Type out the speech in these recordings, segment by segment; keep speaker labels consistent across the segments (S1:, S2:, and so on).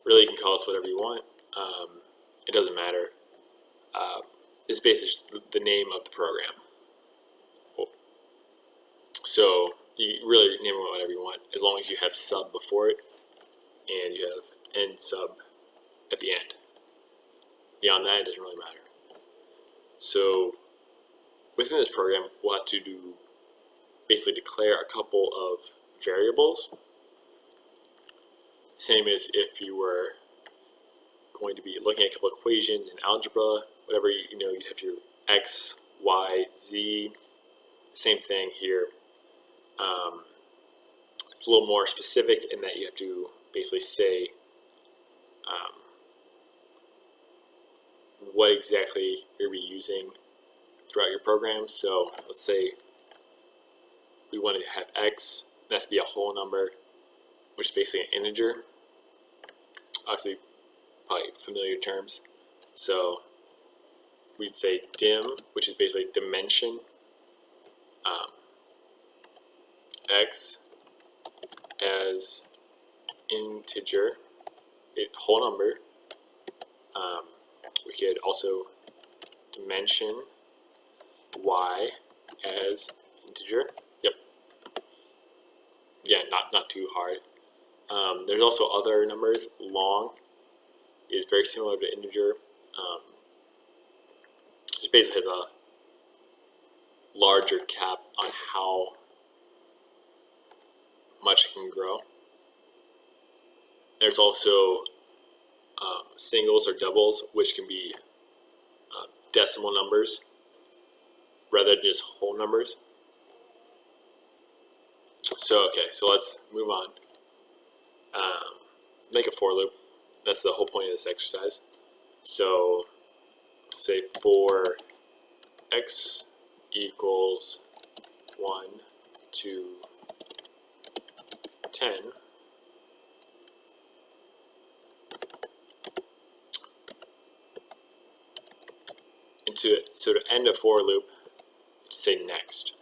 S1: Really, you can call this whatever you want. It doesn't matter. It's basically just the name of the program. So you really name it whatever you want, as long as you have sub before it and you have end sub at the end. Beyond that, it doesn't really matter. So within this program, we'll have to basically declare a couple of variables. Same as if you were going to be looking at a couple of equations in algebra, whatever, you'd have your x, y, z. Same thing here. It's a little more specific in that you have to basically say what exactly you're going to be using throughout your program. So let's say we want to have x, and that's to be a whole number, which is basically an integer. Obviously, probably familiar terms. So we'd say dim, which is basically dimension, x as integer, a whole number. We could also dimension y as integer. Yep. Yeah, not too hard. There's also other numbers. Long is very similar to integer. Just basically has a larger cap on how much it can grow. There's also singles or doubles, which can be decimal numbers rather than just whole numbers. So let's move on. Make a for loop. That's the whole point of this exercise. So say for x equals 1 to 10, so to end a for loop, say next.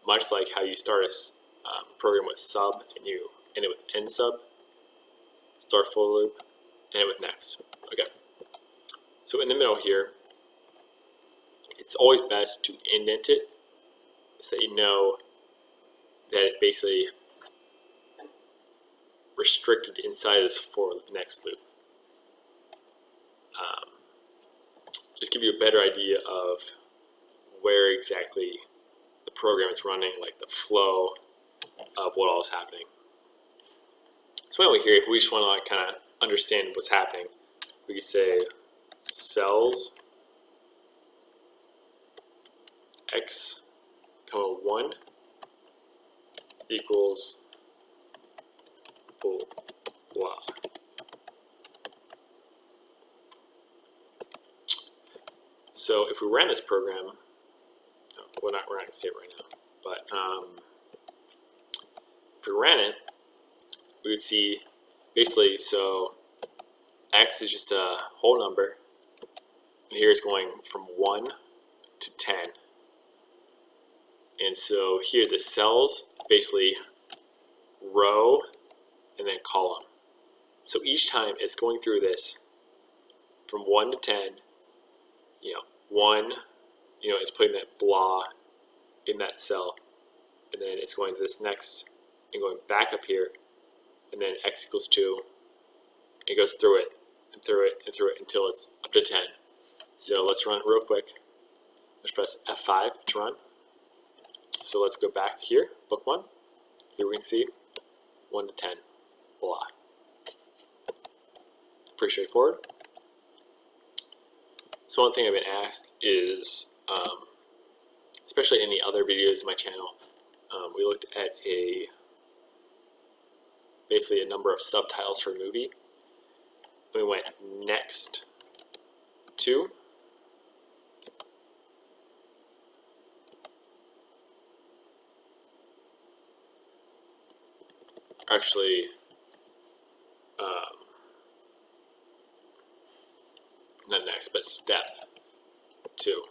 S1: Much like how you start a program with sub and you end it with end sub, start for loop, end it with next. Okay. So in the middle here, it's always best to indent it so that you know that it's basically restricted inside this for next loop. Just give you a better idea of where exactly the program is running, like the flow of what all is happening. So anyway, here, if we just want to kind of understand what's happening, we could say cells x, 1 equals blah. So if we ran this program, we're not going to see it right now, but if we ran it, we would see basically, so x is just a whole number, and here it's going from 1 to 10. And so here the cells basically row and then column. So each time it's going through this from 1 to 10, 1, it's putting that blah in that cell, and then it's going to this next and going back up here, and then x equals 2. It goes through it and through it and through it until it's up to 10. So let's run it real quick. Let's press F5 to run. So let's go back here, book 1. Here we can see 1 to 10, blah. Pretty straightforward. So one thing I've been asked is, especially in the other videos of my channel, we looked at basically a number of subtitles for a movie. We went next to, actually, not next, but step 2.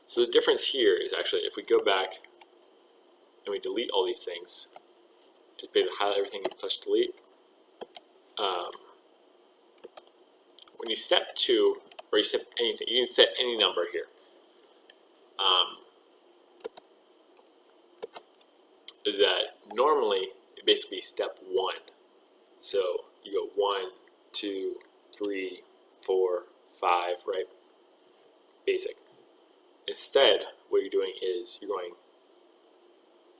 S1: So the difference here is actually if we go back and we delete all these things, just basically highlight everything and push delete, when you step 2, or you step anything, you can set any number here. Is that normally it basically step 1. So you go 1, 2, 3, 4, 5, right? Basic. Instead, what you're doing is you're going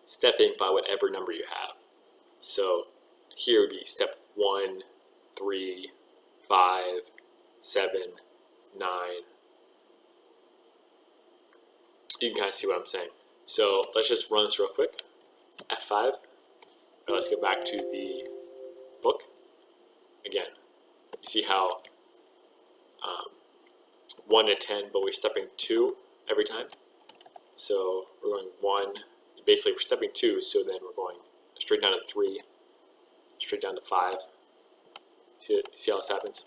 S1: stepping by whatever number you have. So here would be step 1, 3, 5, 7, 9. You can kind of see what I'm saying. So let's just run this real quick. F5. Let's go back to the book. Again, you see how 1 to 10, but we're stepping 2 every time. So we're going 1, basically we're stepping 2, so then we're going straight down to 3, straight down to 5. See how this happens?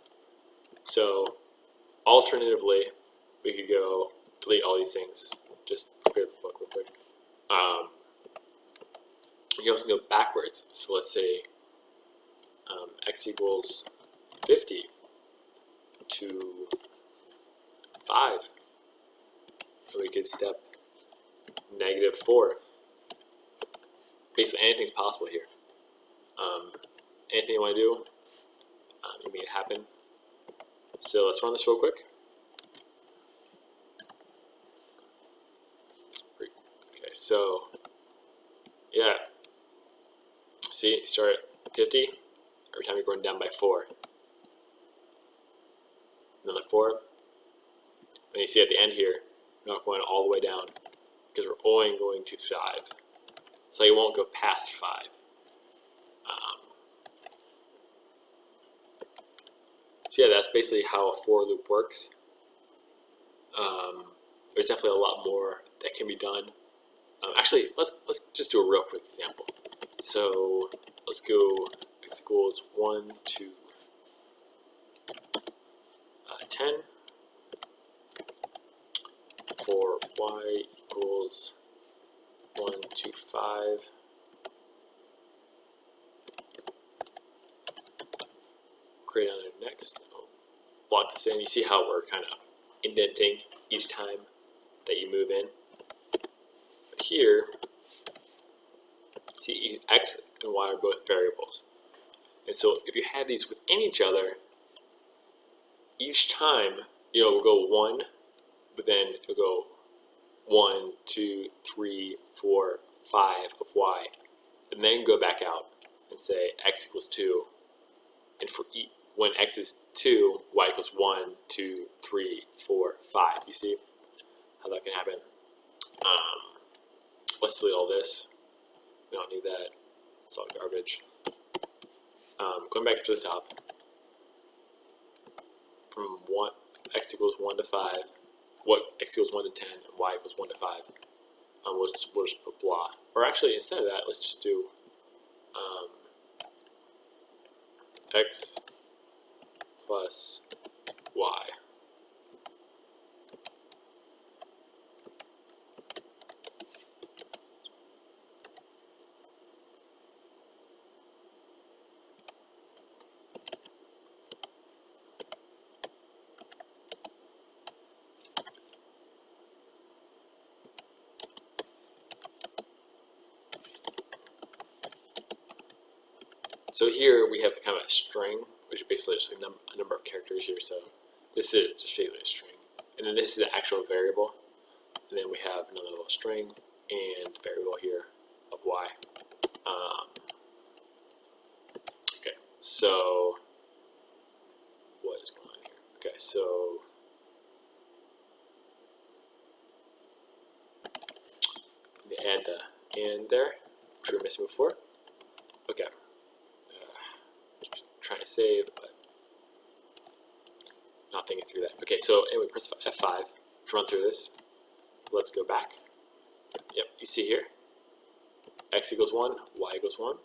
S1: So alternatively, we could go delete all these things, just clear the book real quick. You can also go backwards. So let's say x equals 50 to 5. So we could step -4. Basically, anything's possible here. Anything you want to do, you make it happen. So let's run this real quick. Okay, so yeah. See, start at 50. Every time you're going down by 4. Another 4. And you see at the end here, we're not going all the way down because we're only going to 5. So you won't go past 5. So yeah, that's basically how a for loop works. There's definitely a lot more that can be done. Actually, let's just do a real quick example. So let's go x equals 1 to 10 for y equals 1 to 5. Create on the next. Block this in. You see how we're kind of indenting each time that you move in. But here, see, x and y are both variables. And so if you have these within each other, each time, we'll go 1, but then it'll go 1, 2, 3, 4, 5 of y, and then go back out and say x equals 2. And for when x is 2, y equals 1, 2, 3, 4, 5. You see how that can happen? Let's delete all this. We don't need that. It's all garbage. Going back to the top. From x equals 1 to 5, x equals 1 to 10, and y equals 1 to 5. We'll just put blah. Or actually, instead of that, let's just do x plus y. So here we have kind of a string, which is basically just a number of characters here. So this is just basically a string. And then this is the actual variable. And then we have another little string and variable here of y. Okay, so what is going on here? Okay, so let me add the and there, which we were missing before. Okay. Trying to save, but not thinking through that. Okay, so anyway, press F5 to run through this. Let's go back. Yep, you see here, x equals 1, y equals 1.